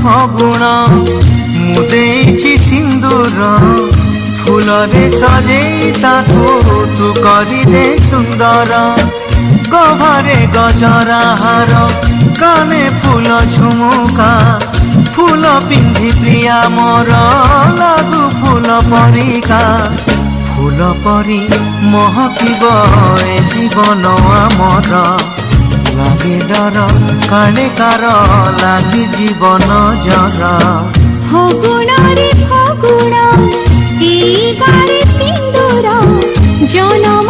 ଫଗୁଣ ମୁଁ ଦେଇଛି ସିନ୍ଦୁର ଫୁଲରେ ସଜେଇ ତାକୁ ତୁ କରିଦେ ସୁନ୍ଦର ଗହରେ ଗଜରା ହାର କାନେ ଫୁଲ ଝୁମୁକା ଫୁଲ ପିନ୍ଧି ପ୍ରିୟା ମୋର ଲାଗୁ ଫୁଲ ପରିକା ଫୁଲ ପରି ମହକିବ ଏ ଜୀବନ ଆମର লাগে ডর কালে কার লাগি জীবন জর ফগুণরে ফগুণ এইবারে সিন্দুর জনম